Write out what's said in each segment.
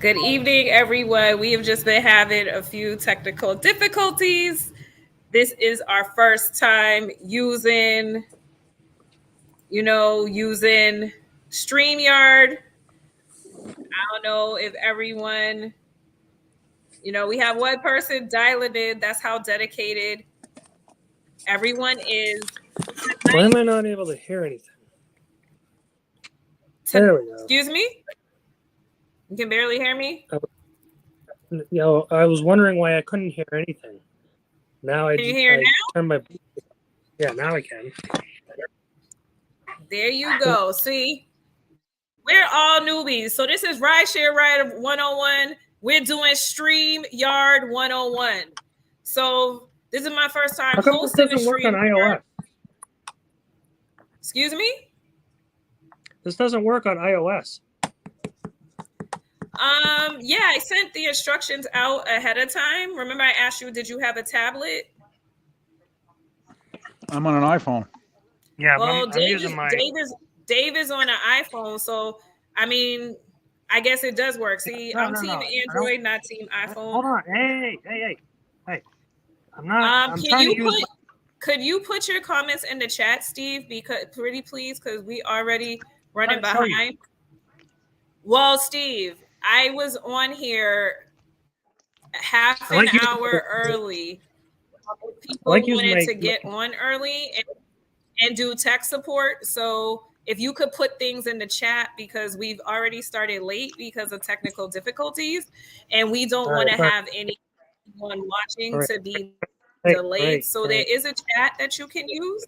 Good evening, everyone. We have just been having a few technical difficulties. This is our first time using StreamYard. I don't know if everyone, we have one person dialing in. That's how dedicated everyone is. Why am I not able to hear anything? There we go. Excuse me? You can barely hear me? I was wondering why I couldn't hear anything. Now Can you hear now? Turn my... Yeah, now I can. There you go. See? We're all newbies. So this is Rideshare Ride 101. We're doing StreamYard 101. So this is my first time hosting the work on iOS? Excuse me? This doesn't work on iOS. Yeah, I sent the instructions out ahead of time. Remember I asked you, did you have a tablet? I'm on an iPhone. Yeah, well, I'm using my... Dave is on an iPhone, so I mean, I guess it does work. See, I'm team Android, not team iPhone. Hold on. Hey. I'm not... I'm trying to use... Could you put your comments in the chat, Steve? Because pretty please, because we already running behind. Well, Steve, I was on here half an hour early. People wanted to get on early and do tech support. So if you could put things in the chat, because we've already started late because of technical difficulties, and we don't want to have anyone watching to be delayed. So there is a chat that you can use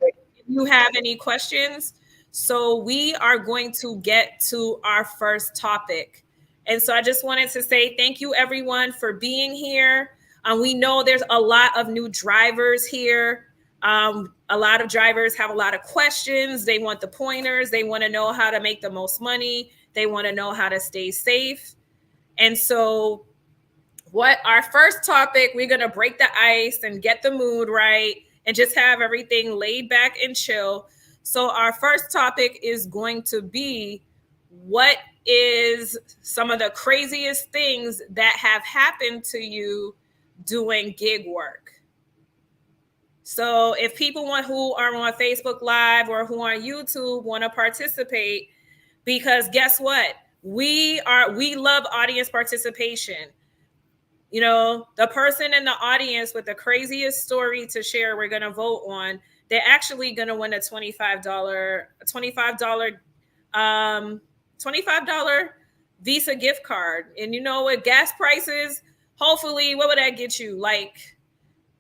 if you have any questions. So we are going to get to our first topic. And so I just wanted to say thank you, everyone, for being here. We know there's a lot of new drivers here. A lot of drivers have a lot of questions. They want the pointers. They want to know how to make the most money. They want to know how to stay safe. And so what our first topic, we're going to break the ice and get the mood right and just have everything laid back and chill. So our first topic is going to be, what is some of the craziest things that have happened to you doing gig work? So if people who are on Facebook Live or who are on YouTube want to participate, because guess what? We love audience participation. The person in the audience with the craziest story to share, we're going to vote on. They're actually going to win a $25 Visa gift card. And with gas prices, hopefully, what would that get you? Like,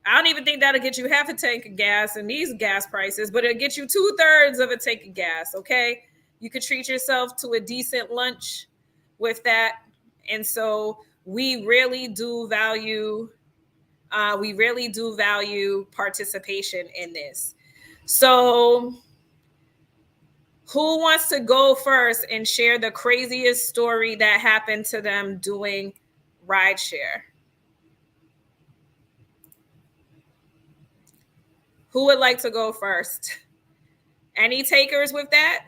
I don't even think that'll get you half a tank of gas in these gas prices, but it'll get you 2/3 of a tank of gas, okay? You could treat yourself to a decent lunch with that. And so we really do value participation in this. So who wants to go first and share the craziest story that happened to them doing rideshare? Who would like to go first? Any takers with that?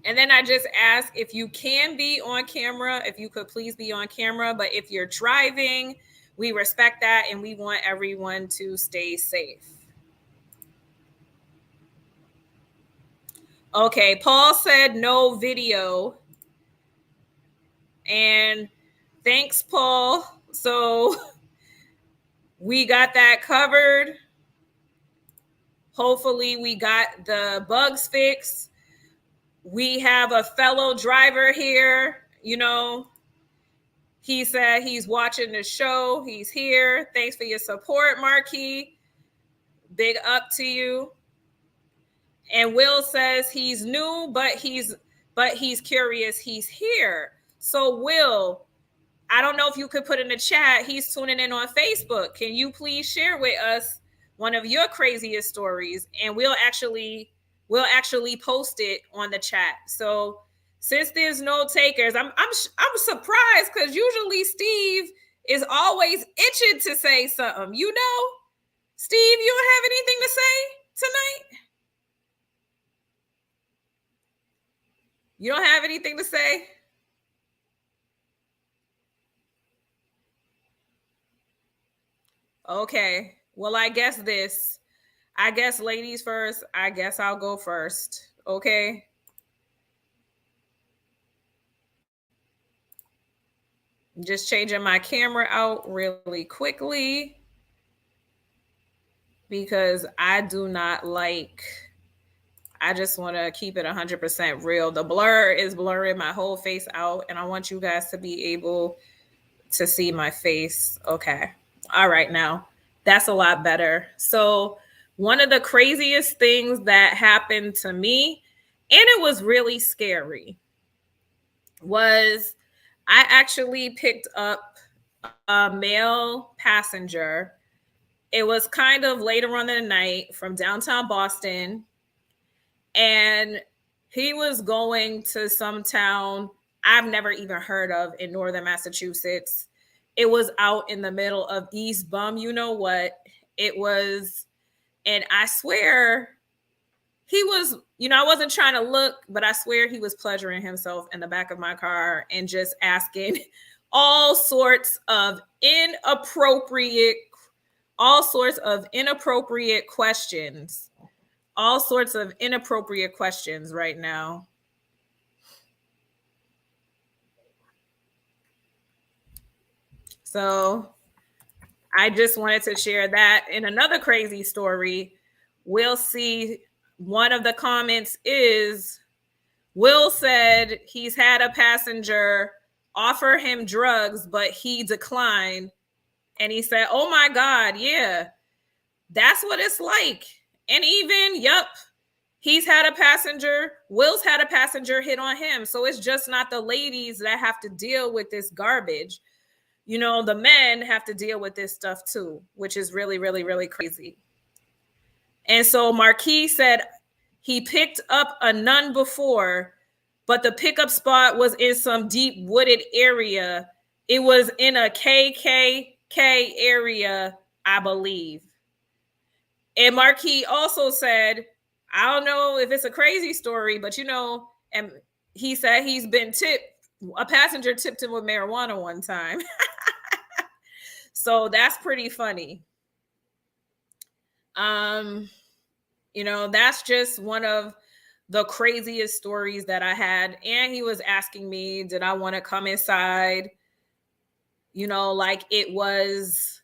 And then I just ask if you can be on camera, if you could please be on camera. But if you're driving, we respect that and we want everyone to stay safe. Okay, Paul said no video. And thanks, Paul. So we got that covered. Hopefully we got the bugs fixed. We have a fellow driver here. He said he's watching the show. He's here. Thanks for your support, Marquis. Big up to you. And Will says he's new, but he's curious. He's here. So Will, I don't know if you could put in the chat. He's tuning in on Facebook. Can you please share with us one of your craziest stories? And we'll actually post it on the chat. So since there's no takers, I'm surprised, because usually Steve is always itching to say something. Steve, you don't have anything to say tonight? You don't have anything to say? Okay. Well, I guess this. I guess ladies first. I guess I'll go first. Okay. I'm just changing my camera out really quickly because I do not like. I just want to keep it 100% real. The blur is blurring my whole face out, and I want you guys to be able to see my face. Okay. All right, now that's a lot better. So, one of the craziest things that happened to me, and it was really scary, was I actually picked up a male passenger. It was kind of later on in the night from downtown Boston, and he was going to some town I've never even heard of in northern Massachusetts. It was out in the middle of East Bum, you know what? It was, and I swear he was, I wasn't trying to look, but I swear he was pleasuring himself in the back of my car and just asking all sorts of inappropriate, all sorts of inappropriate questions all sorts of inappropriate questions right now. So I just wanted to share that. In another crazy story, we'll see one of the comments is Will said he's had a passenger offer him drugs, but he declined. And he said, oh my God, yeah, that's what it's like. And even, yep, he's had a passenger, Will's had a passenger hit on him. So it's just not the ladies that have to deal with this garbage. The men have to deal with this stuff too, which is really, really, really crazy. And so Marquis said he picked up a nun before, but the pickup spot was in some deep wooded area. It was in a KKK area, I believe. And Marquis also said, I don't know if it's a crazy story, but and he said he's been tipped. A passenger tipped him with marijuana one time. So that's pretty funny. That's just one of the craziest stories that I had. And he was asking me, did I want to come inside? Like it was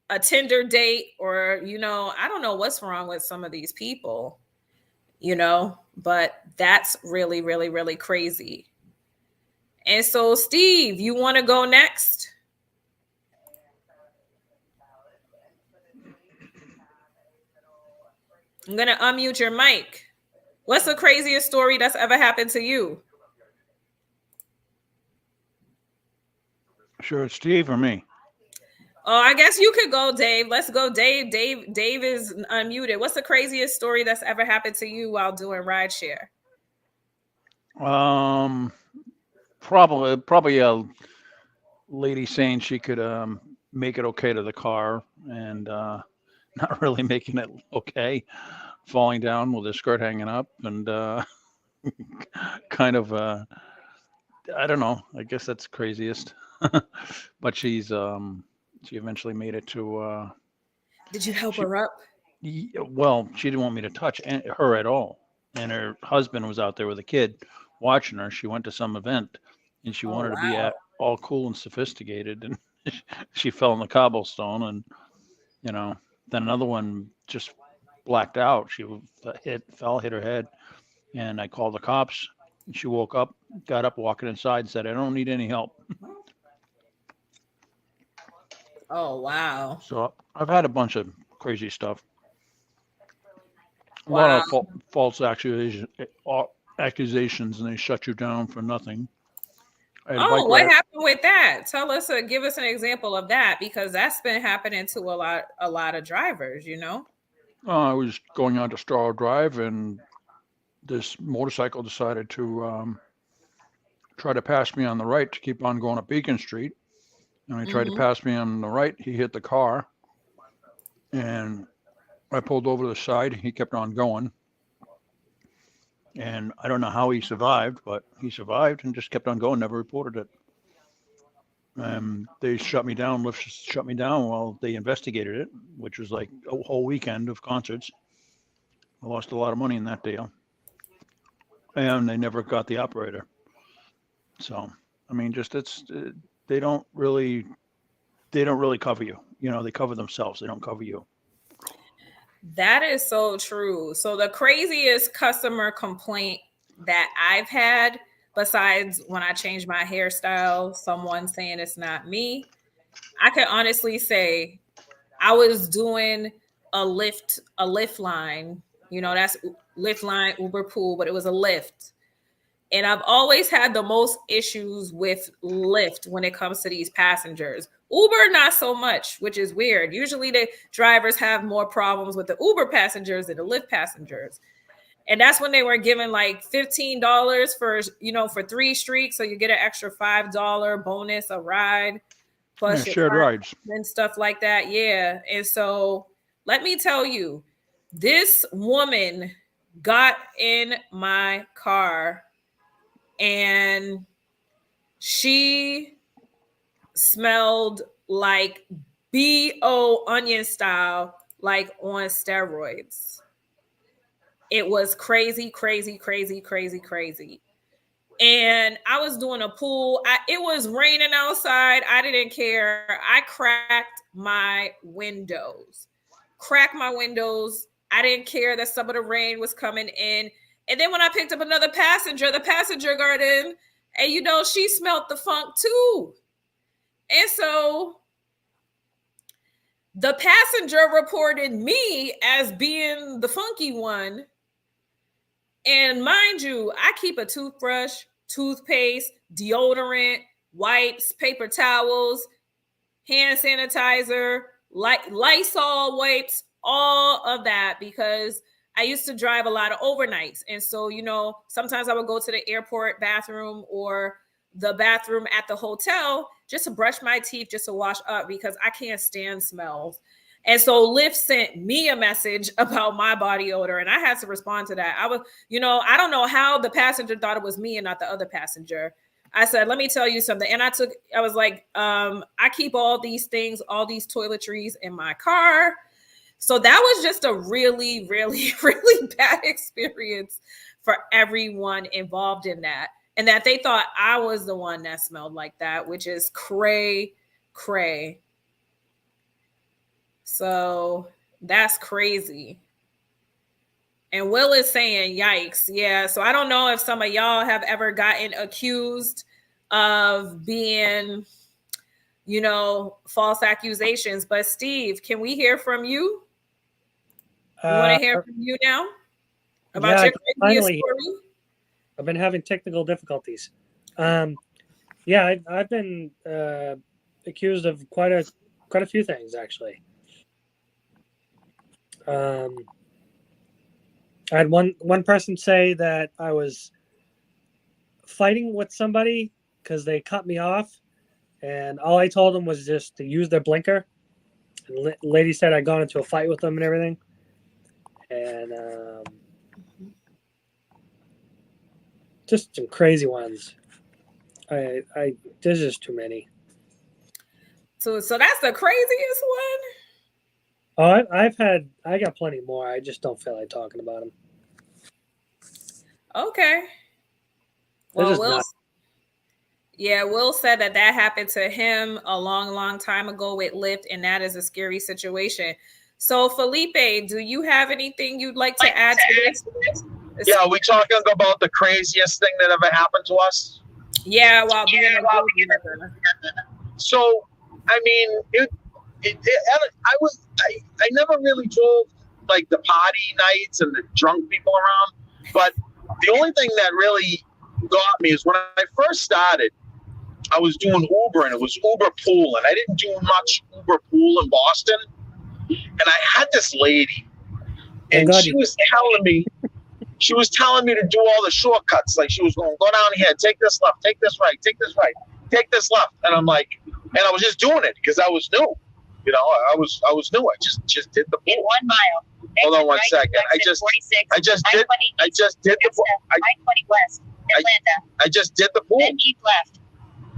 a Tinder date or, I don't know what's wrong with some of these people, but that's really, really, really crazy. And so, Steve, you want to go next? I'm going to unmute your mic. What's the craziest story that's ever happened to you? Sure, Steve or me? Oh, I guess you could go, Dave. Let's go, Dave. Dave is unmuted. What's the craziest story that's ever happened to you while doing rideshare? Probably a lady saying she could make it okay to the car and not really making it okay, falling down with her skirt hanging up and kind of I don't know. I guess that's craziest. But she eventually made it to. Did you help her up? Well, she didn't want me to touch her at all, and her husband was out there with a kid watching her. She went to some event, and she wanted to be all cool and sophisticated, and she fell in the cobblestone, and then another one just blacked out. She hit her head, and I called the cops. She woke up, got up, walking inside, and said, "I don't need any help." Oh, wow. So I've had a bunch of crazy stuff. A lot of false accusations, and they shut you down for nothing. Oh, what happened with that? Tell us, give us an example of that, because that's been happening to a lot of drivers. I was going on to Star Drive, and this motorcycle decided to try to pass me on the right to keep on going up Beacon Street. And he tried to pass me on the right. He hit the car, and I pulled over to the side. He kept on going, And I don't know how he survived, but he survived and just kept on going, never reported it. They shut me down, Lyft shut me down while they investigated it, which was like a whole weekend of concerts. I lost a lot of money in that deal. And they never got the operator. So, I mean, just they don't really cover you. You know, they cover themselves. They don't cover you. That is so true. So the craziest customer complaint that I've had, besides when I changed my hairstyle, someone saying it's not me, I can honestly say I was doing a Lyft line. You know, that's Lyft line, UberPool, but it was a Lyft. And I've always had the most issues with Lyft when it comes to these passengers. Uber, not so much, which is weird. Usually the drivers have more problems with the Uber passengers than the Lyft passengers. And that's when they were giving like $15 for 3 streaks. So you get an extra $5 bonus a ride. Plus your shared rides and stuff like that. Yeah. And so let me tell you, this woman got in my car and she smelled like B.O. onion style, like on steroids. It was crazy, crazy, crazy, crazy, crazy. And I was doing a pool. It was raining outside. I didn't care. I cracked my windows. I didn't care that some of the rain was coming in. And then when I picked up another passenger, the passenger got in, and she smelled the funk too. And so the passenger reported me as being the funky one. And mind you, I keep a toothbrush, toothpaste, deodorant, wipes, paper towels, hand sanitizer, Lysol wipes, all of that, because I used to drive a lot of overnights. And so, sometimes I would go to the airport bathroom or the bathroom at the hotel just to brush my teeth, just to wash up, because I can't stand smells. And so Lyft sent me a message about my body odor, and I had to respond to that. I don't know how the passenger thought it was me and not the other passenger. I said, let me tell you something. And I was like, I keep all these things, all these toiletries in my car. So that was just a really, really, really bad experience for everyone involved in that. And that they thought I was the one that smelled like that, which is cray. So that's crazy. And Will is saying, yikes. Yeah. So I don't know if some of y'all have ever gotten accused of being, false accusations. But Steve, can we hear from you? You want to hear from you now about your craziest story? I've been having technical difficulties. I've been accused of quite a few things, actually. I had one person say that I was fighting with somebody because they cut me off, and all I told them was just to use their blinker. And the lady said I'd gone into a fight with them and everything. And just some crazy ones. There's just too many. So that's the craziest one? Oh, I got plenty more. I just don't feel like talking about them. Okay. Well, Will said that happened to him a long, long time ago with Lyft, and that is a scary situation. So, Felipe, do you have anything you'd like to add to this? Yeah, are we talking about the craziest thing that ever happened to us? Yeah, while being a group together. So, I mean, I never really drove like the party nights and the drunk people around, but the only thing that really got me is when I first started, I was doing Uber, and it was UberPool, and I didn't do much UberPool in Boston. And I had this lady, and she was telling me to do all the shortcuts. Like, she was going, go down here, take this left, take this right, take this right, take this left. And I'm like, and I was just doing it because I was new. You know, I was new. I just did the pool. In 1 mile. Hold on one second. I just did the pool. I-20 West, Atlanta. I just did the pool. Then keep left.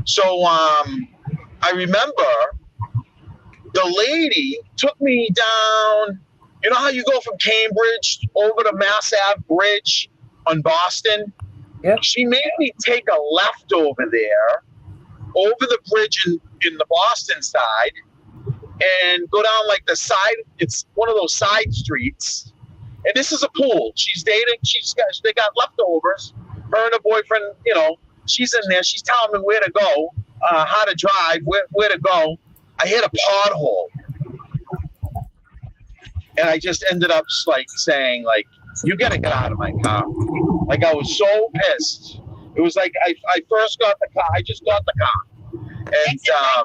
So I remember the lady took me down. You know how you go from Cambridge over to Mass Ave Bridge on Boston? Yep. She made me take a left over there, over the bridge in the Boston side, and go down like the side. It's one of those side streets. And this is a pool. She's dating. They got leftovers. Her and her boyfriend, you know, she's in there. She's telling me where to go, how to drive, where to go. I hit a pothole. And I just ended up like saying, like, you got to get out of my car. Like, I was so pissed. It was like I first got the car. I just got the car. And I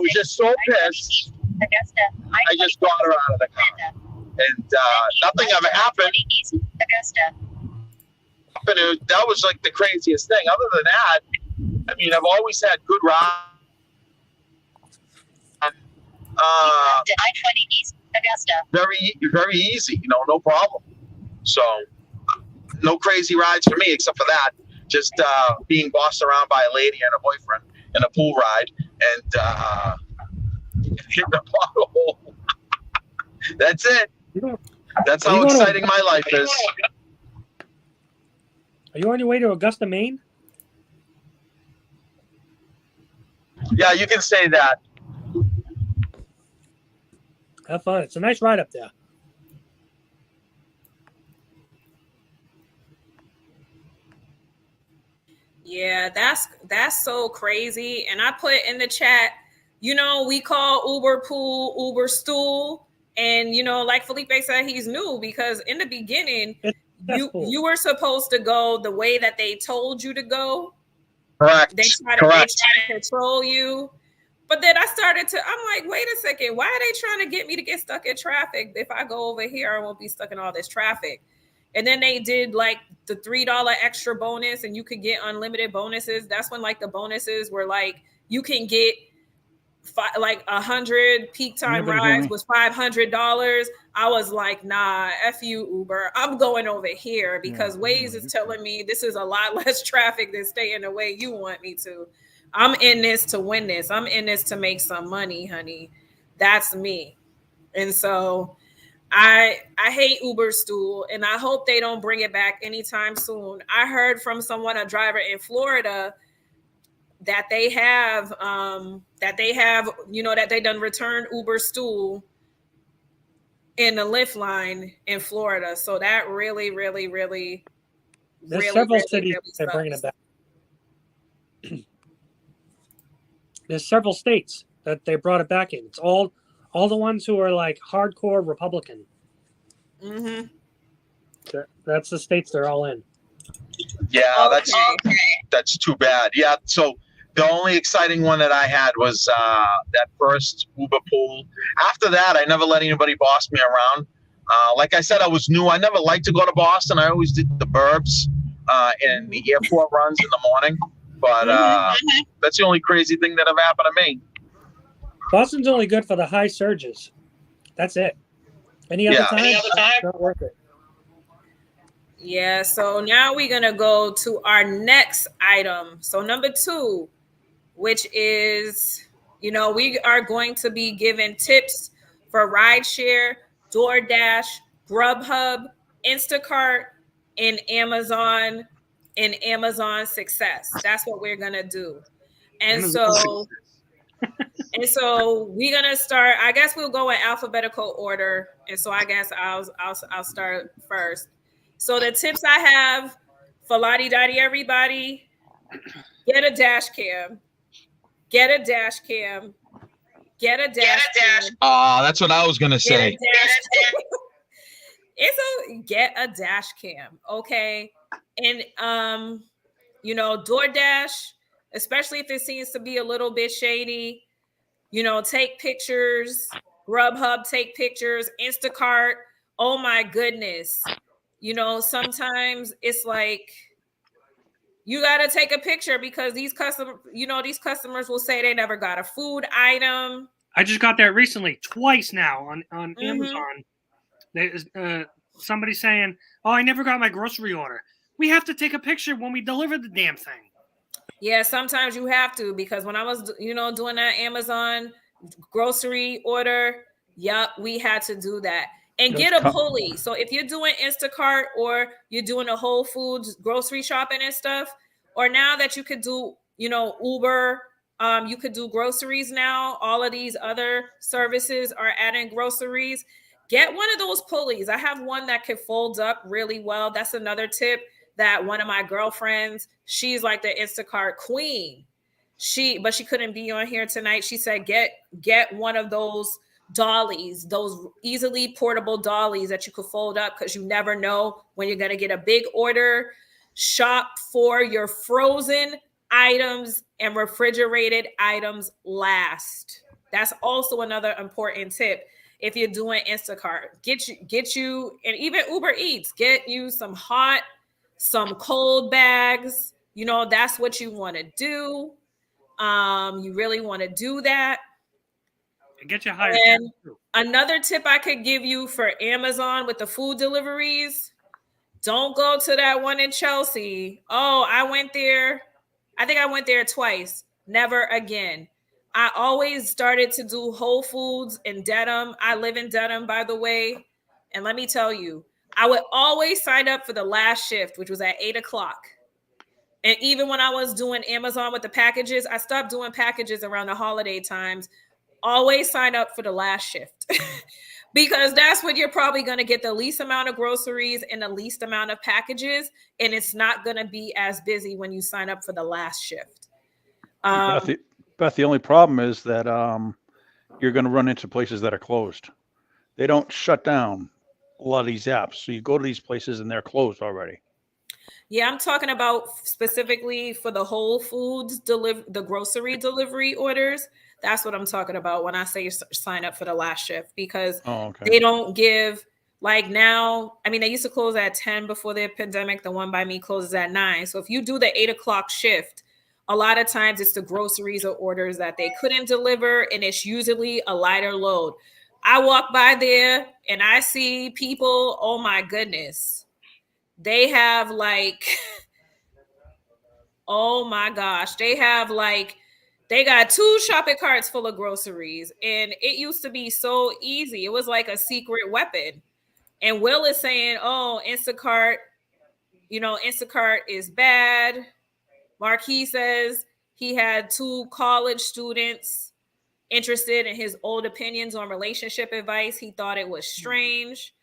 was just so pissed. I just got her out of the car. And nothing ever happened. That was like the craziest thing. Other than that, I mean, I've always had good rides. I-20 East Augusta. Very easy, you know, no problem. So, no crazy rides for me except for that. Just being bossed around by a lady and a boyfriend in a pool ride and hitting a pothole. That's it. That's how exciting my life is. Are you on your way to Augusta, Maine? Yeah, you can say that. Have fun. It's a nice ride up there. Yeah, that's so crazy. And I put in the chat, you know, we call UberPool Uberstool. And, you know, like Felipe said, he's new because in the beginning, you were supposed to go the way that they told you to go. Correct. They try to control you. But then I'm like, wait a second. Why are they trying to get me to get stuck in traffic? If I go over here, I won't be stuck in all this traffic. And then they did like the $3 extra bonus and you could get unlimited bonuses. That's when like the bonuses were like, you can get like 100 peak time rides was $500. I was like, nah, F you, Uber. I'm going over here because Waze is telling me this is a lot less traffic than staying the way you want me to. I'm in this to win this. I'm in this to make some money, honey. That's me. And so I hate Uberstool, and I hope they don't bring it back anytime soon. I heard from someone, a driver in Florida, that they have, you know, that they done returned Uberstool in the Lyft line in Florida. So that really, really, really, there's several cities that are bringing it back. There's several states that they brought it back in. It's all the ones who are like hardcore Republican. Mm-hmm. That's the states they're all in. Yeah, that's too bad. Yeah, so the only exciting one that I had was that first UberPool. After that, I never let anybody boss me around. Like I said, I was new. I never liked to go to Boston. I always did the burbs and the airport runs in the morning. But that's the only crazy thing that ever happened to me. Boston's only good for the high surges. That's it. Any other time? It's not worth it. Yeah, so now we're going to go to our next item. So number 2, which is, you know, we are going to be giving tips for Rideshare, DoorDash, Grubhub, Instacart, and Amazon success. That's what we're going to do. And so we're going to start, I guess we'll go in alphabetical order. And so I guess I'll start first. So the tips I have for Lottie-Dottie everybody, get a dash cam. Get a dash cam. Get a dash cam. Oh, that's what I was going to say. Get a dash cam, okay? And, you know, DoorDash, especially if it seems to be a little bit shady, you know, take pictures. Grubhub, take pictures. Instacart, oh my goodness. You know, sometimes it's like you got to take a picture because these customers will say they never got a food item. I just got that recently, twice now on Mhm. Amazon. There's somebody saying, "Oh, I never got my grocery order." We have to take a picture when we deliver the damn thing. Yeah, sometimes you have to, because when I was, doing that Amazon grocery order, yep, we had to do that. And Just get a cut- pulley. So if you're doing Instacart or you're doing a Whole Foods grocery shopping and stuff, or now that you could do, Uber, you could do groceries now. All of these other services are adding groceries. Get one of those pulleys. I have one that could fold up really well. That's another tip that one of my girlfriends, she's like the Instacart queen. But she couldn't be on here tonight. She said, get one of those dollies, those easily portable dollies that you could fold up, because you never know when you're going to get a big order. Shop for your frozen items and refrigerated items last. That's also another important tip. If you're doing Instacart, get you, and even Uber Eats, get you some cold bags. That's what you want to do. You really want to do that. And get you hired. And another tip I could give you for Amazon with the food deliveries: don't go to that one in Chelsea. Oh, I went there. I think I went there twice. Never again. I always started to do Whole Foods in Dedham. I live in Dedham, by the way. And let me tell you, I would always sign up for the last shift, which was at 8:00. And even when I was doing Amazon with the packages, I stopped doing packages around the holiday times. Always sign up for the last shift because that's when you're probably going to get the least amount of groceries and the least amount of packages. And it's not going to be as busy when you sign up for the last shift. Beth, the only problem is that you're going to run into places that are closed. They don't shut down a lot of these apps. So you go to these places and they're closed already. Yeah, I'm talking about specifically for the Whole Foods the grocery delivery orders. That's what I'm talking about when I say sign up for the last shift, because they don't give, like, now. I mean, they used to close at 10 before the pandemic. The one by me closes at 9. So if you do the 8:00 shift, a lot of times it's the groceries or orders that they couldn't deliver, and it's usually a lighter load. I walk by there and I see people, oh my goodness. They have oh my gosh, they got 2 shopping carts full of groceries, and it used to be so easy. It was like a secret weapon. And Will is saying, oh, Instacart is bad. Marquis says he had 2 college students interested in his old opinions on relationship advice. He thought it was strange.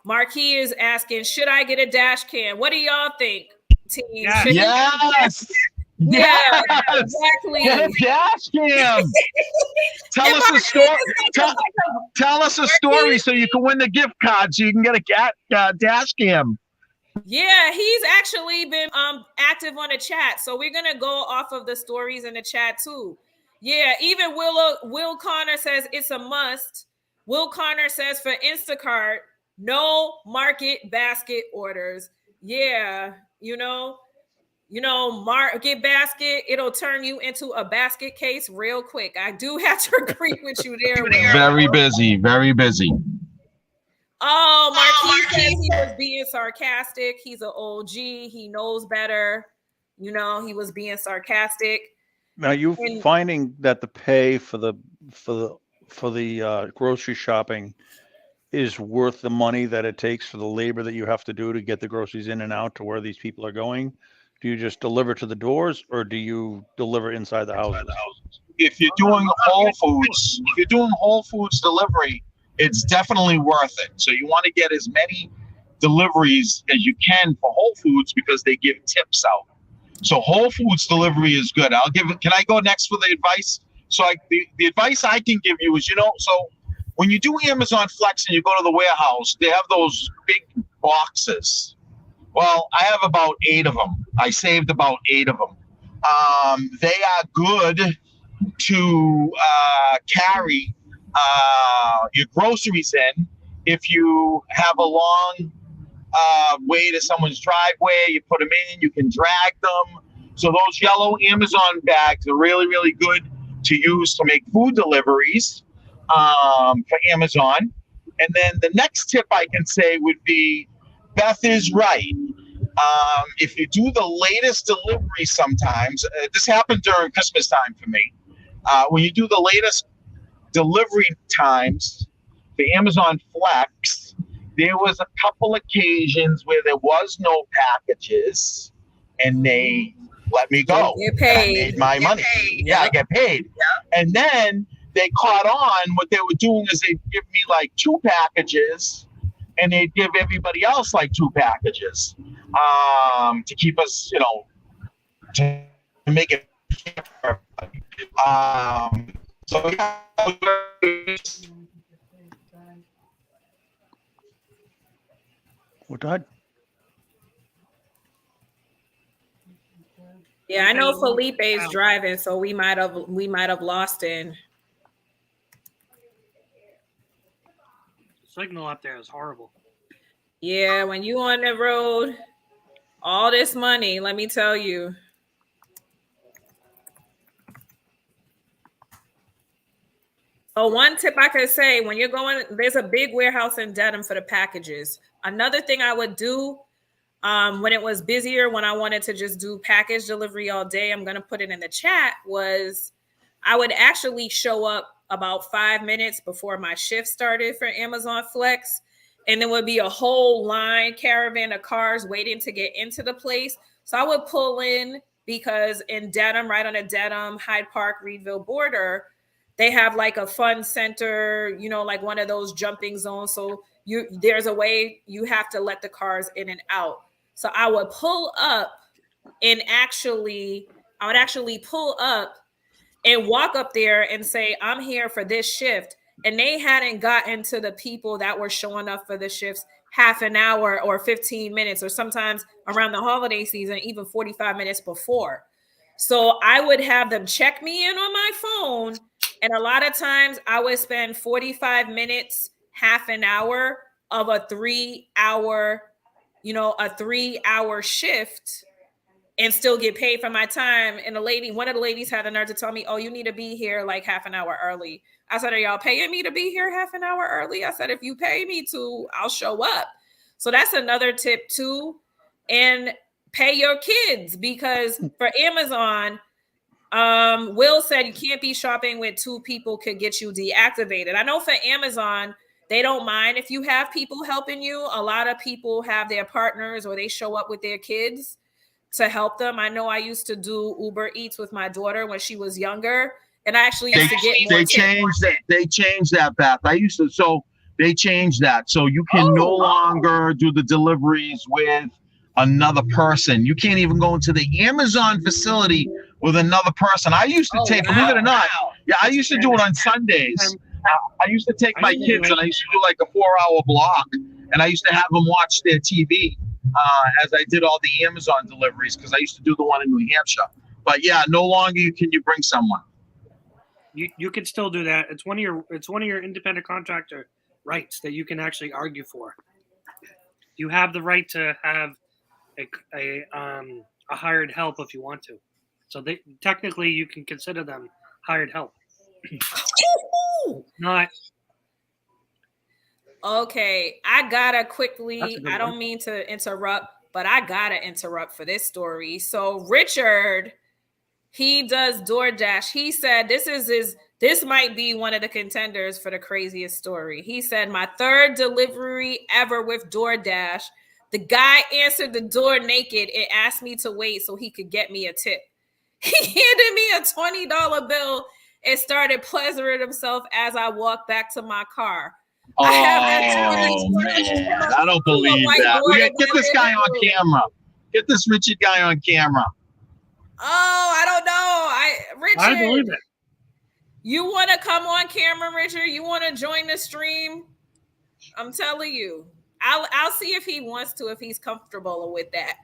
Marquis is asking, should I get a dash cam? What do y'all think, team? Yes. Yeah, exactly. Get a dash cam. Tell us a story. Tell us a story so you can win the gift card, so you can get a dash cam. Yeah, he's actually been active on the chat, so we're gonna go off of the stories in the chat too. Yeah, even Will Connor says it's a must. Will Connor says for Instacart, no market basket orders. Yeah, market basket, it'll turn you into a basket case real quick. I do have to agree with you there. Very busy, very busy. Oh, Marquis says he was being sarcastic. He's an OG. He knows better. He was being sarcastic. Now you finding that the pay for the grocery shopping is worth the money that it takes for the labor that you have to do to get the groceries in and out to where these people are going? Do you just deliver to the doors, or do you deliver inside the houses? If you're doing Whole Foods delivery, it's definitely worth it. So you want to get as many deliveries as you can for Whole Foods, because they give tips out. So Whole Foods delivery is good. Can I go next for the advice? So the advice I can give you is, so when you do Amazon Flex and you go to the warehouse, they have those big boxes. Well, I have about 8 of them. I saved about 8 of them. They are good to carry your groceries in. If you have a long way to someone's driveway, you put them in, you can drag them. So those yellow Amazon bags are really, really good to use to make food deliveries for Amazon. And then the next tip I can say would be Beth is right. If you do the latest delivery sometimes, this happened during Christmas time for me. When you do the latest delivery times for Amazon Flex, there was a couple occasions where there was no packages and they let me go. Get paid. I made my money. Yeah, I get paid. And then they caught on. What they were doing is they'd give me like 2 packages and they'd give everybody else like 2 packages to keep us, to make it fair. So yeah. What died? Yeah, I know Felipe's driving, so we might have lost him. Signal up there is horrible. Yeah, when you on the road, all this money, let me tell you. So one tip I could say, when you're going, there's a big warehouse in Dedham for the packages. Another thing I would do when it was busier, when I wanted to just do package delivery all day, I'm going to put it in the chat, was I would actually show up about 5 minutes before my shift started for Amazon Flex. And there would be a whole line caravan of cars waiting to get into the place. So I would pull in, because in Dedham, right on the Dedham, Hyde Park, Reedville border, they have like a fun center, like one of those jumping zones. So there's a way you have to let the cars in and out. So I would pull up and I would actually pull up and walk up there and say, I'm here for this shift. And they hadn't gotten to the people that were showing up for the shifts half an hour or 15 minutes, or sometimes around the holiday season, even 45 minutes before. So I would have them check me in on my phone. And a lot of times I would spend 45 minutes, half an hour of a 3-hour shift and still get paid for my time. And one of the ladies had the nerve to tell me, oh, you need to be here like half an hour early. I said, are y'all paying me to be here half an hour early? I said, if you pay me to, I'll show up. So that's another tip too. And pay your kids, because for Amazon, Will said you can't be shopping with 2 people, could get you deactivated. I know for Amazon, they don't mind if you have people helping you. A lot of people have their partners or they show up with their kids to help them. I know I used to do Uber Eats with my daughter when she was younger, and I actually used to get more They changed that, Beth. They changed that. So you can no longer do the deliveries with another person. You can't even go into the Amazon facility with another person. I used to believe it or not, I used to do it on Sundays. I used to take my kids and I used to do like a 4-hour block, and I used to have them watch their TV as I did all the Amazon deliveries, because I used to do the one in New Hampshire. But yeah, no longer can you bring someone. You can still do that. It's one of your independent contractor rights that you can actually argue for. You have the right to have a hired help if you want to. So technically you can consider them hired help. Not okay. I gotta quickly, I don't mean to interrupt, but I gotta interrupt for this story. So Richard, he does DoorDash. He said this might be one of the contenders for the craziest story. He said, my 3rd delivery ever with DoorDash. The guy answered the door naked and asked me to wait so he could get me a tip. He handed me a $20 bill and started pleasuring himself as I walked back to my car. Oh, man. I don't believe that. Get this guy on camera. Get this Richard guy on camera. Oh, I don't know. Richard, I believe it. You want to come on camera, Richard? You want to join the stream? I'm telling you. I'll see if he wants to, if he's comfortable with that.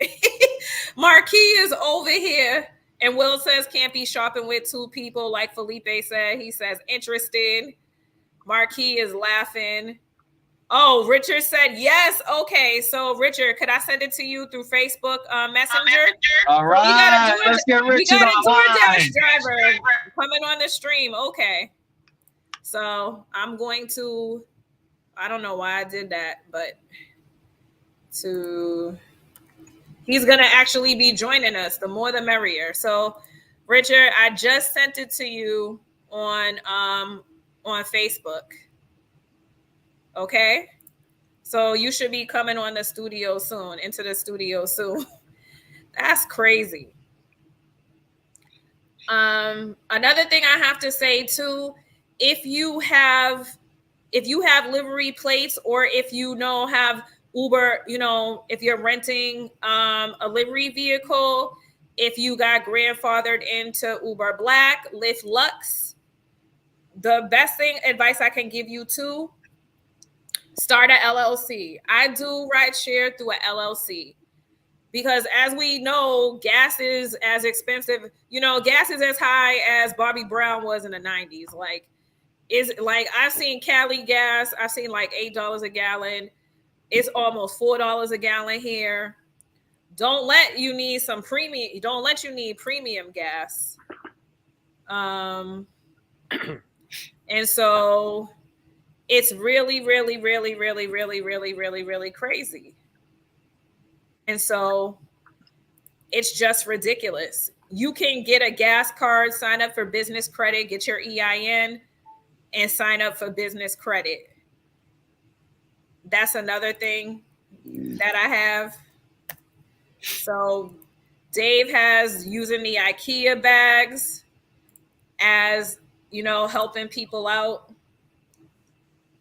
Marquis is over here, and Will says can't be shopping with 2 people, like Felipe said. He says interested. Marquis is laughing. Oh, Richard said yes. Okay, so Richard, could I send it to you through Facebook Messenger? All right, let's get We Richard got a online. DoorDash driver coming on the stream. Okay, so I'm going to. I don't know why I did that, but he's gonna actually be joining us. The more, the merrier. So, Richard, I just sent it to you on Facebook. Okay. So you should be coming on the studio soon, into the studio soon. That's crazy. Another thing I have to say too, if you have livery plates, or if have Uber, if you're renting a livery vehicle, if you got grandfathered into Uber Black, Lyft Lux, the best advice I can give you too, start a LLC. I do rideshare through a LLC because, as we know, gas is as expensive. Gas is as high as Bobby Brown was in the 90s. I've seen Cali gas. I've seen like $8 a gallon. It's almost $4 a gallon here. Don't let you need premium gas. And so it's really, really, really, really, really, really, really, really crazy. And so it's just ridiculous. You can get a gas card, sign up for business credit, get your EIN, and sign up for business credit. That's another thing that I have. So Dave has using the IKEA bags as, helping people out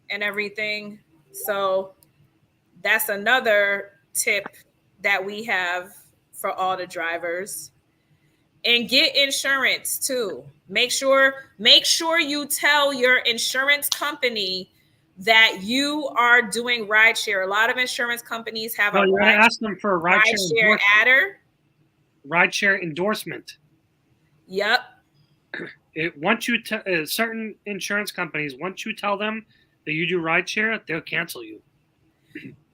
and everything. So that's another tip that we have for all the drivers. And get insurance too. Make sure you tell your insurance company that you are doing rideshare. A lot of insurance companies have you're going to ask them for a rideshare adder. Rideshare endorsement. Yep. Once you certain insurance companies, once you tell them that you do rideshare, they'll cancel you.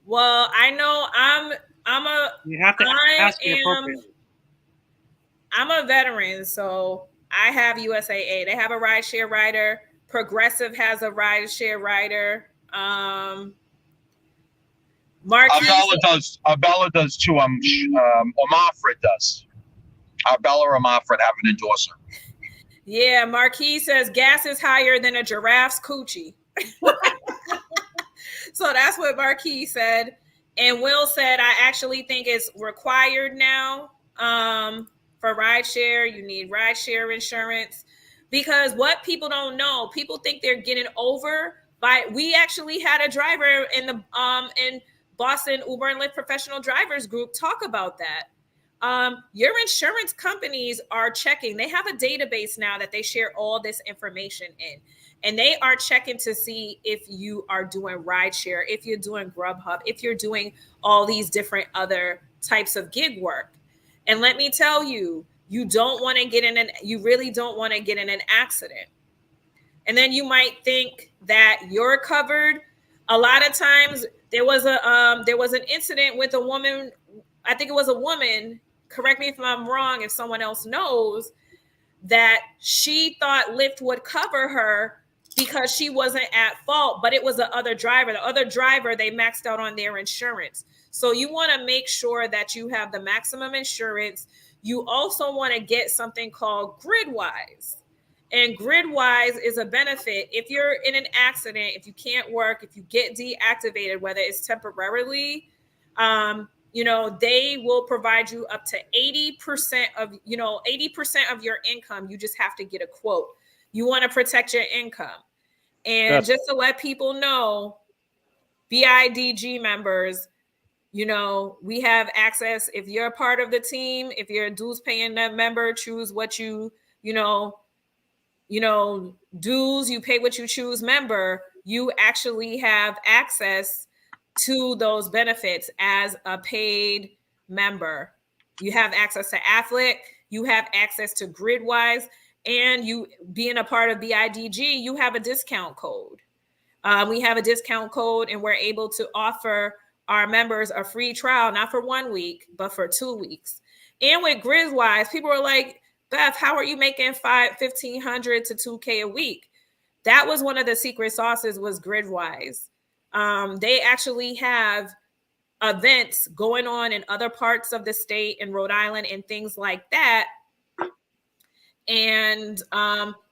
Well, I know you have to ask it appropriately. I'm a veteran, so I have USAA. They have a rideshare rider. Progressive has a rideshare rider. Arbella does too. Omafred does. Arbella or Omafred have an endorser. Yeah, Marquis says gas is higher than a giraffe's coochie. So that's what Marquis said. And Will said, I actually think it's required now for rideshare. You need rideshare insurance, because what people don't know, people think they're getting over by. We actually had a driver in the in Boston Uber and Lyft professional drivers group talk about that. Your insurance companies are checking. They have a database now that they share all this information in. And they are checking to see if you are doing rideshare, if you're doing Grubhub, if you're doing all these different other types of gig work. And let me tell you, you really don't want to get in an accident. And then you might think that you're covered. A lot of times there was an incident with a woman. I think it was a woman. Correct me if I'm wrong, if someone else knows, that she thought Lyft would cover her because she wasn't at fault, but it was the other driver. The other driver, they maxed out on their insurance. So you want to make sure that you have the maximum insurance. You also want to get something called GridWise. And GridWise is a benefit. If you're in an accident, if you can't work, if you get deactivated, whether it's temporarily, they will provide you up to 80% of your income. You just have to get a quote. You want to protect your income. And just to let people know, BIDG members, we have access. If you're a part of the team, if you're a dues paying member, choose what dues, you pay what you choose member, you actually have access to those benefits as a paid member. You have access to Afflick, you have access to GridWise, and you being a part of BIDG, you have a discount code. We have a discount code, and we're able to offer our members a free trial, not for 1 week, but for 2 weeks. And with Gridwise, people are like, Beth, how are you making $1,500 to $2,000 a week? That was one of the secret sauces, was Gridwise. They actually have events going on in other parts of the state, in Rhode Island and things like that. And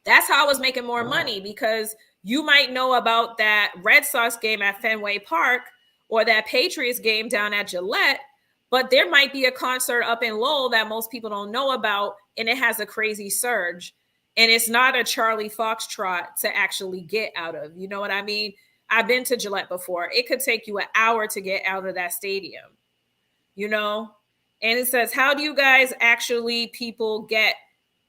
that's how I was making more money, because you might know about that Red Sox game at Fenway Park or that Patriots game down at Gillette, but there might be a concert up in Lowell that most people don't know about, and it has a crazy surge. And it's not a Charlie Foxtrot to actually get out of. You know what I mean? I've been to Gillette before. It could take you an hour to get out of that stadium, you know? And it says, how do you guys actually people get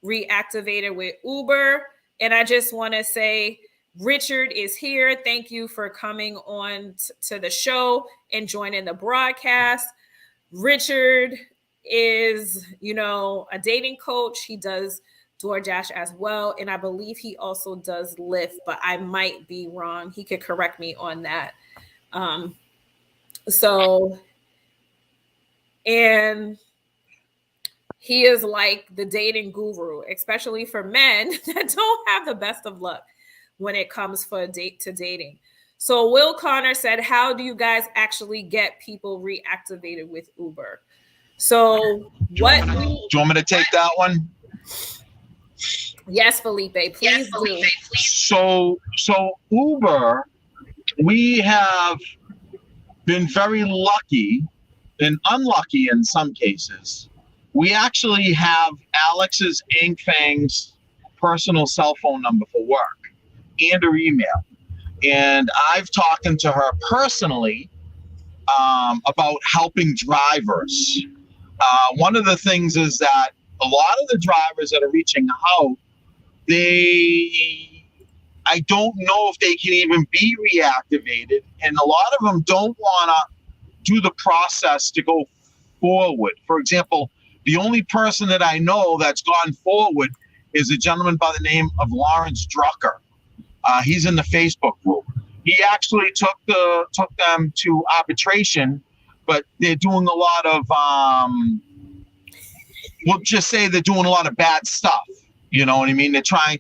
reactivated with Uber? And I just want to say, Richard is here. Thank you for coming on to the show and joining the broadcast. Richard is, you know, a dating coach. He does DoorDash as well, and I believe he also does Lyft, but I might be wrong. He could correct me on that. And he is like the dating guru, especially for men that don't have the best of luck when it comes for dating. So Will Connor said, how do you guys actually get people reactivated with Uber? So do you want me to take that one? Yes, Felipe, please do. So Uber, we have been very lucky and unlucky in some cases. We actually have Alex's Fang's personal cell phone number for work and her email. And I've talked to her personally about helping drivers. One of the things is that a lot of the drivers that are reaching out, I don't know if they can even be reactivated. And a lot of them don't want to do the process to go forward. For example, the only person that I know that's gone forward is a gentleman by the name of Lawrence Drucker. He's in the Facebook group. He actually took them to arbitration, but they're doing a lot of, we'll just say they're doing a lot of bad stuff. You know what I mean? They're trying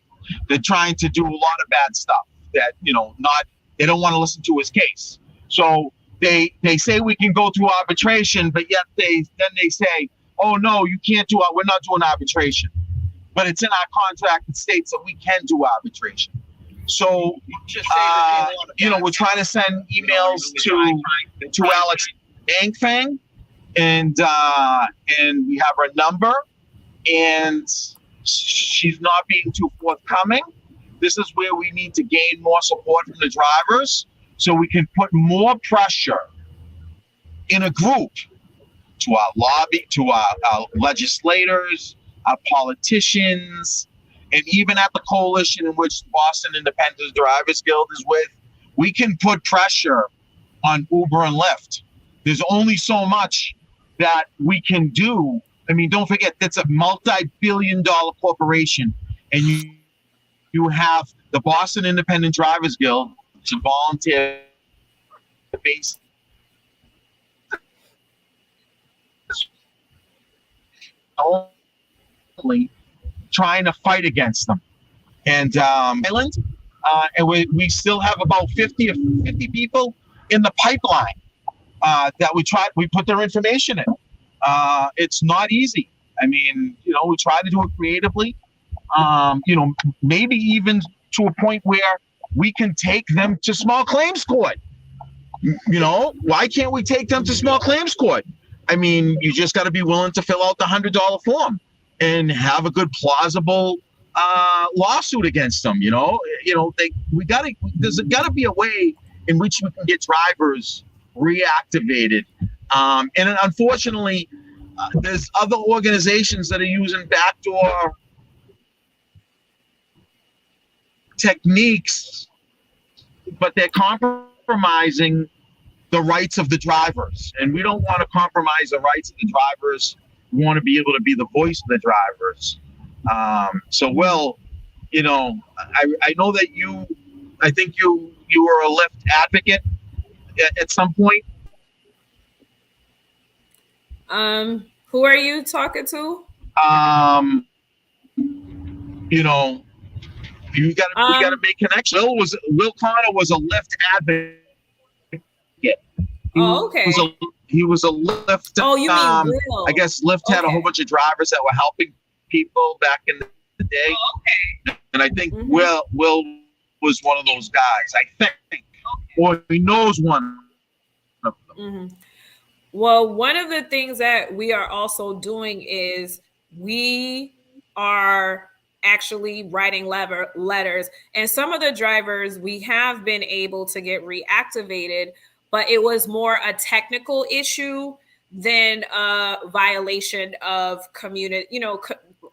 to do a lot of bad stuff that, you know, they don't want to listen to his case. So they say we can go to arbitration, but yet they say, oh no, you can't do it. We're not doing arbitration. But it's in our contract that states that we can do arbitration. So, you know, we're trying to send emails to Alex Angfang, and we have her number, and she's not being too forthcoming. This is where we need to gain more support from the drivers so we can put more pressure in a group to our lobby, to our legislators, our politicians, and even at the coalition in which Boston Independent Drivers Guild is with. We can put pressure on Uber and Lyft. There's only so much that we can do. I mean, don't forget, that's a multi-billion-dollar corporation, and you have the Boston Independent Drivers Guild, it's a volunteer base. Only trying to fight against them. And we still have about 50 people in the pipeline that we put their information in. It's not easy. I mean, you know, we try to do it creatively, you know, maybe even to a point where we can take them to small claims court. You know, why can't we take them to small claims court? I mean, you just got to be willing to fill out the $100 form and have a good plausible lawsuit against them. You know, there's got to be a way in which we can get drivers reactivated. And unfortunately, there's other organizations that are using backdoor techniques, but they're compromising the rights of the drivers. And we don't want to compromise the rights of the drivers. We want to be able to be the voice of the drivers. So, Will, you know, I know that you I think you were a Lyft advocate at some point. Who are you talking to? You know, you gotta make connections. Will Connor was a Lyft advocate. Oh, okay. He was a Lyft. Oh, you mean Will? I guess Lyft had a whole bunch of drivers that were helping people back in the day. Oh, okay. And I think Will was one of those guys. I think, or he knows one of them. Well, one of the things that we are also doing is we are actually writing letters, and some of the drivers we have been able to get reactivated, but it was more a technical issue than a violation of community,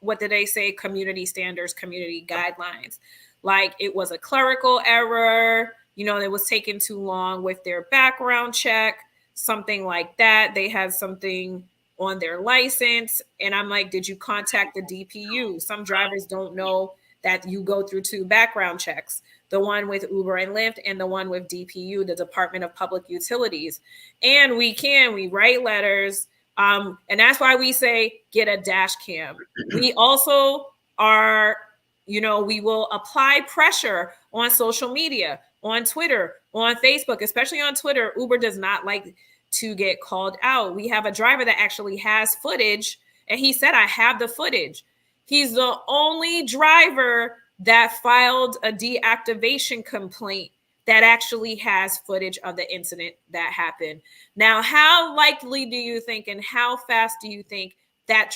what did they say? Community standards, community guidelines. Like it was a clerical error, it was taking too long with their background check, something like that. They had something on their license. And I'm like, did you contact the DPU? Some drivers don't know that you go through 2 background checks, the one with Uber and Lyft and the one with DPU, the Department of Public Utilities. And we write letters. And that's why we say get a dash cam. We also are, we will apply pressure on social media, on Twitter, on Facebook, especially on Twitter. Uber does not like to get called out. We have a driver that actually has footage, and he said, I have the footage. He's the only driver that filed a deactivation complaint that actually has footage of the incident that happened. Now, how likely do you think and how fast do you think that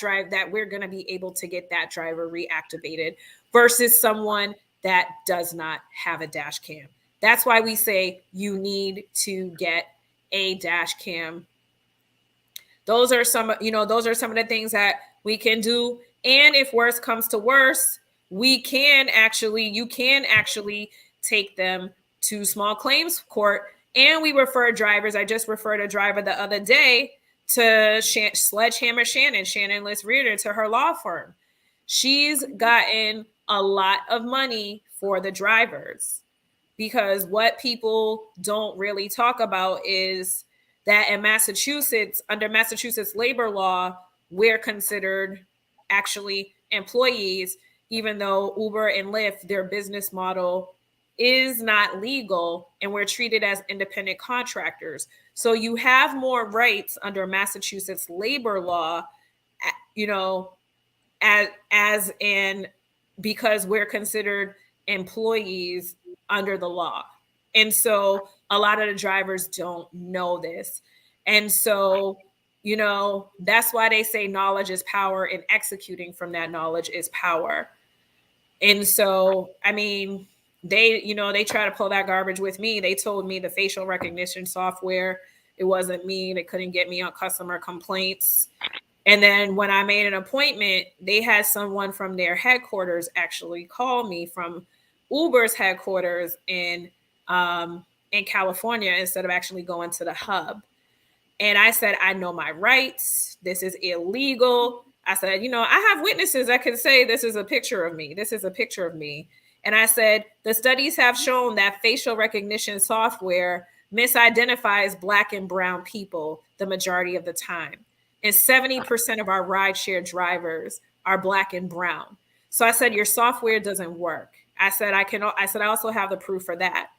we're going to be able to get that driver reactivated versus someone that does not have a dash cam? That's why we say you need to get a dash cam. Those are some of the things that we can do. And if worse comes to worse, you can actually take them to small claims court. And we refer drivers. I just referred a driver the other day to Sledgehammer Shannon Liz Reardon, to her law firm. She's gotten a lot of money for the drivers, because what people don't really talk about is that in Massachusetts, under Massachusetts labor law, we're considered actually employees, even though Uber and Lyft, their business model is not legal, and we're treated as independent contractors. So you have more rights under Massachusetts labor law, as in, because we're considered employees under the law. And so a lot of the drivers don't know this. And so, that's why they say knowledge is power, and executing from that knowledge is power. And so, they try to pull that garbage with me. They told me the facial recognition software, it wasn't me. They couldn't get me on customer complaints. And then when I made an appointment, they had someone from their headquarters actually call me from Uber's headquarters in California, instead of actually going to the hub. And I said, I know my rights. This is illegal. I said, I have witnesses that can say this is a picture of me. This is a picture of me. And I said, the studies have shown that facial recognition software misidentifies Black and brown people the majority of the time. And 70% of our rideshare drivers are Black and brown. So I said, your software doesn't work. I said, I also have the proof for that.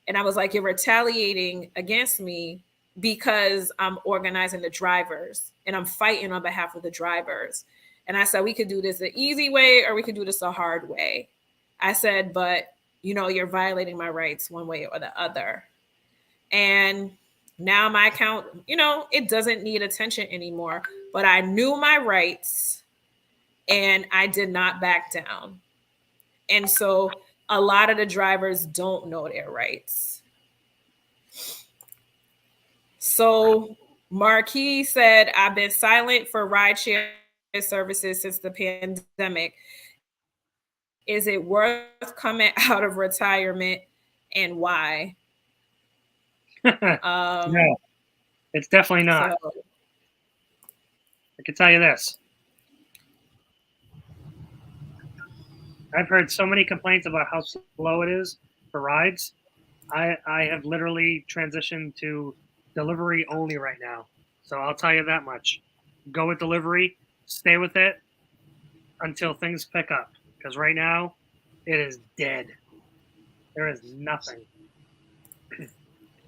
And I was like, you're retaliating against me because I'm organizing the drivers and I'm fighting on behalf of the drivers. And I said, we could do this the easy way, or we could do this the hard way. I said, but you're violating my rights one way or the other. And now my account, it doesn't need attention anymore, but I knew my rights and I did not back down. And so a lot of the drivers don't know their rights. So Marquis said, I've been silent for rideshare services since the pandemic. Is it worth coming out of retirement, and why? No, it's definitely not. So, I can tell you this. I've heard so many complaints about how slow it is for for rides, I have literally transitioned to delivery only right now. So I'll tell you that much. Go with delivery, stay with it until things pick up. Because right now, it is dead. There is nothing.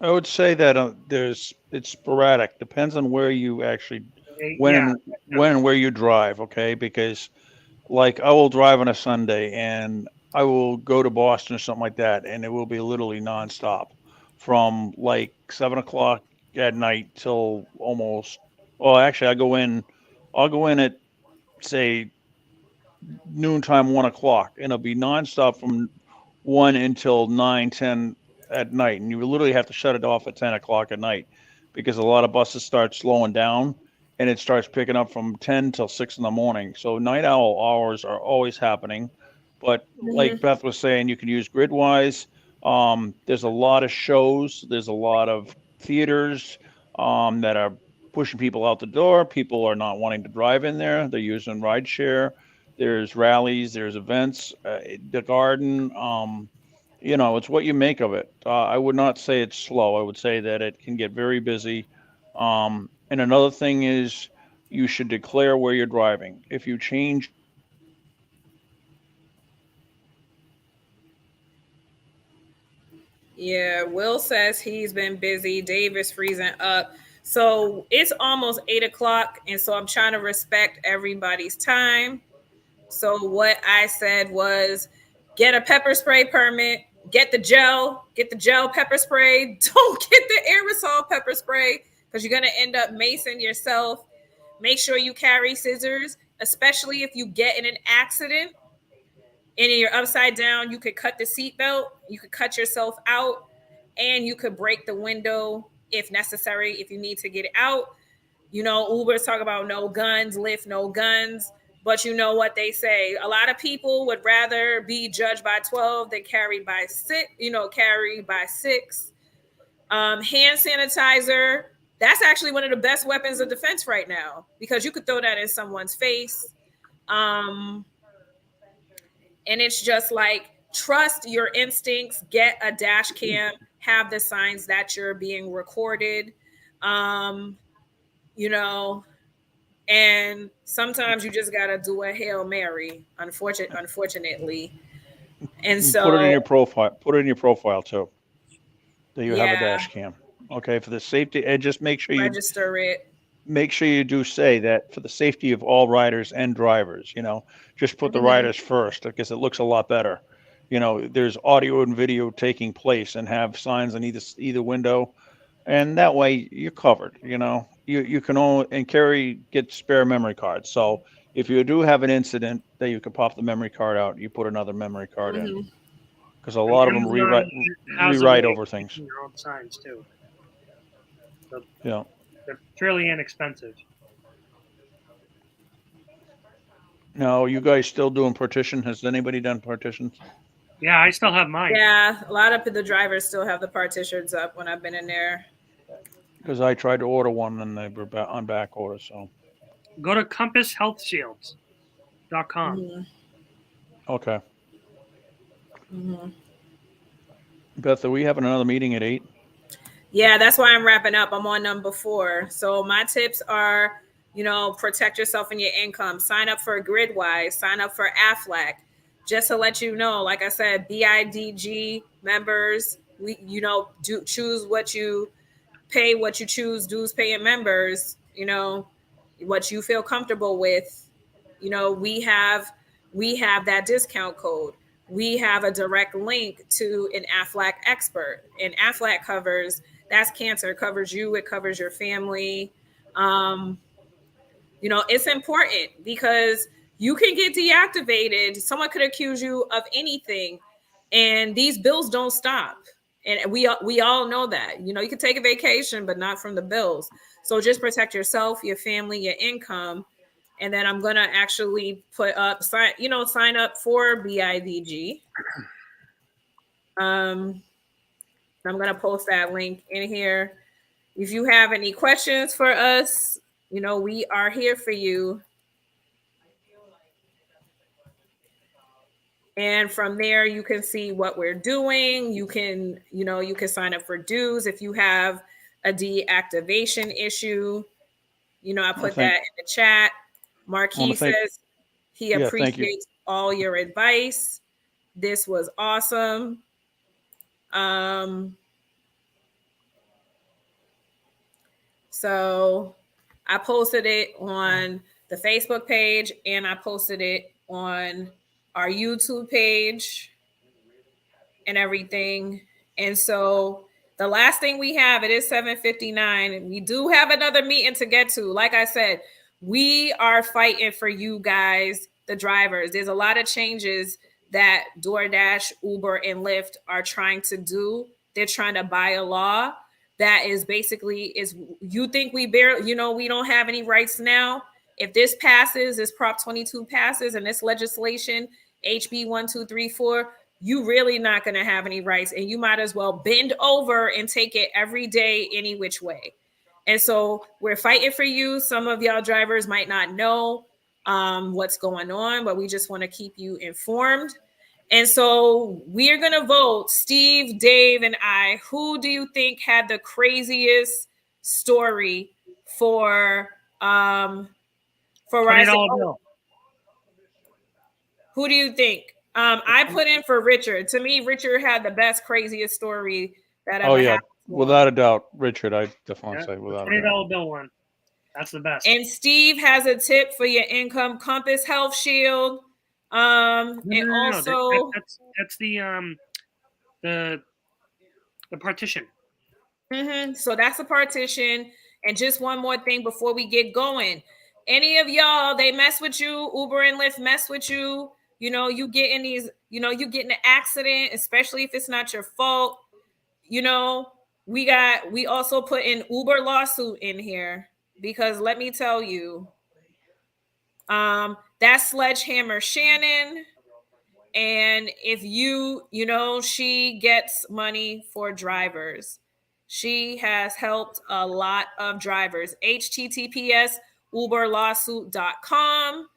I would say that it's sporadic. Depends on where you actually Yeah. when and where you drive. Okay, because like I will drive on a Sunday and I will go to Boston or something like that, and it will be literally nonstop from like 7 o'clock at night till almost. Well, actually, I'll go in at say noontime, 1 o'clock, and it'll be nonstop from 1 until 9, 10 at night. And you literally have to shut it off at 10 o'clock at night because a lot of buses start slowing down and it starts picking up from 10 till 6 in the morning. So night owl hours are always happening. But like Beth was saying, you can use Gridwise. There's a lot of shows, there's a lot of theaters that are pushing people out the door. People are not wanting to drive in there, they're using rideshare. There's rallies, there's events, the garden. It's what you make of it. I would not say it's slow. I would say that it can get very busy. And another thing is you should declare where you're driving. If you change Yeah, Will says he's been busy. Dave is freezing up. So it's almost 8 o'clock. And so I'm trying to respect everybody's time. So what I said was get a pepper spray permit, get the gel pepper spray. Don't get the aerosol pepper spray because you're going to end up macing yourself. Make sure you carry scissors, especially if you get in an accident and you're upside down. You could cut the seatbelt, you could cut yourself out, and you could break the window if necessary, if you need to get out. Uber's talk about no guns, Lyft, no guns. But you know what they say. A lot of people would rather be judged by 12 than carried by 6, carried by 6. Hand sanitizer, that's actually one of the best weapons of defense right now because you could throw that in someone's face. And it's just like, trust your instincts, get a dash cam, have the signs that you're being recorded. And sometimes you just gotta do a Hail Mary, unfortunately. And so put it in your profile. Put it in your profile too. That you have a yeah, dash cam. Okay, for the safety, and just make sure you register it. make sure you do say that for the safety of all riders and drivers. Just put the riders first because it looks a lot better. There's audio and video taking place, and have signs on either window, and that way you're covered. You can only and get spare memory cards. So if you do have an incident, that you can pop the memory card out, you put another memory card in, because a lot of them rewrite over things. Your own signs too. So Yeah. they're fairly inexpensive. Now, you guys still doing partition? Has anybody done partitions? Yeah, I still have mine. Yeah, a lot of the drivers still have the partitions up when I've been in there. Because I tried to order one and they were on back order. So go to compasshealthshields.com. Okay. Beth, are we having another meeting at 8? Yeah, that's why I'm wrapping up. I'm on number 4. So my tips are, protect yourself and your income. Sign up for Gridwise. Sign up for Aflac. Just to let you know, like I said, BIDG members, do choose what you pay, what you choose, dues paying members, what you feel comfortable with. We have that discount code. We have a direct link to an Aflac expert. And Aflac that's cancer. It covers you. It covers your family. It's important because you can get deactivated. Someone could accuse you of anything. And these bills don't stop. And we all know that. You can take a vacation, but not from the bills. So just protect yourself, your family, your income. And then I'm going to actually sign up for BIDG. I'm going to post that link in here. If you have any questions for us, we are here for you. And from there, you can see what we're doing. You can sign up for dues if you have a deactivation issue. I put that in the chat. Marquis says he appreciates all your advice. This was awesome. So I posted it on the Facebook page and I posted it on our YouTube page and everything. And so the last thing we have, it is 7:59, and we do have another meeting to get to. Like I said, we are fighting for you guys, the drivers. There's a lot of changes that DoorDash, Uber, and Lyft are trying to do. They're trying to buy a law that is basically you think we barely, we don't have any rights now. If this passes, this Prop 22 passes, and this legislation, HB 1234, you really not going to have any rights, and you might as well bend over and take it every day, any which way. And so we're fighting for you. Some of y'all drivers might not know what's going on, but we just want to keep you informed. And so we are going to vote, Steve, Dave, and I. Who do you think had the craziest story for $20 bill? Who do you think? I put in for Richard. To me, Richard had the best, craziest story that ever happened. Without a doubt, Richard. I definitely say without a doubt. $20 bill one. That's the best. And Steve has a tip for your income Compass Health Shield. That's the partition. So that's a partition. And just one more thing before we get going. Any of y'all, they mess with you, Uber and Lyft mess with you. You get in these, you get in an accident, especially if it's not your fault. We also put an Uber lawsuit in here because let me tell you, that's Sledgehammer Shannon. And if she gets money for drivers. She has helped a lot of drivers. HTTPS uberlawsuit.com.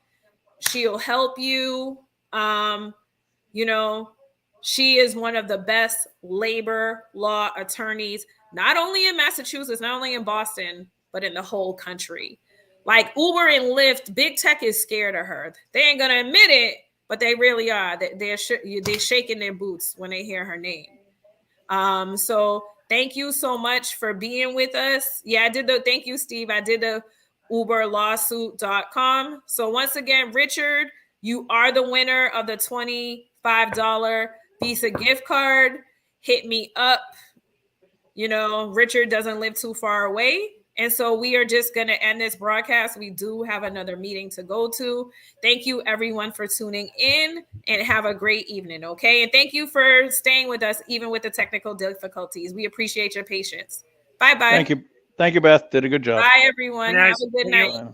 She'll help you. She is one of the best labor law attorneys, not only in Massachusetts, not only in Boston, but in the whole country. Like Uber and Lyft, big tech is scared of her. They ain't gonna admit it, but they really are. They're shaking their boots when they hear her name. So thank you so much for being with us. Yeah, thank you, Steve. I did the uberlawsuit.com. So once again, Richard, you are the winner of the $25 Visa gift card. Hit me up. Richard doesn't live too far away. And so we are just going to end this broadcast. We do have another meeting to go to. Thank you, everyone, for tuning in, and have a great evening, okay? And thank you for staying with us, even with the technical difficulties. We appreciate your patience. Bye-bye. Thank you. Thank you, Beth. Did a good job. Bye, everyone. Have a good night.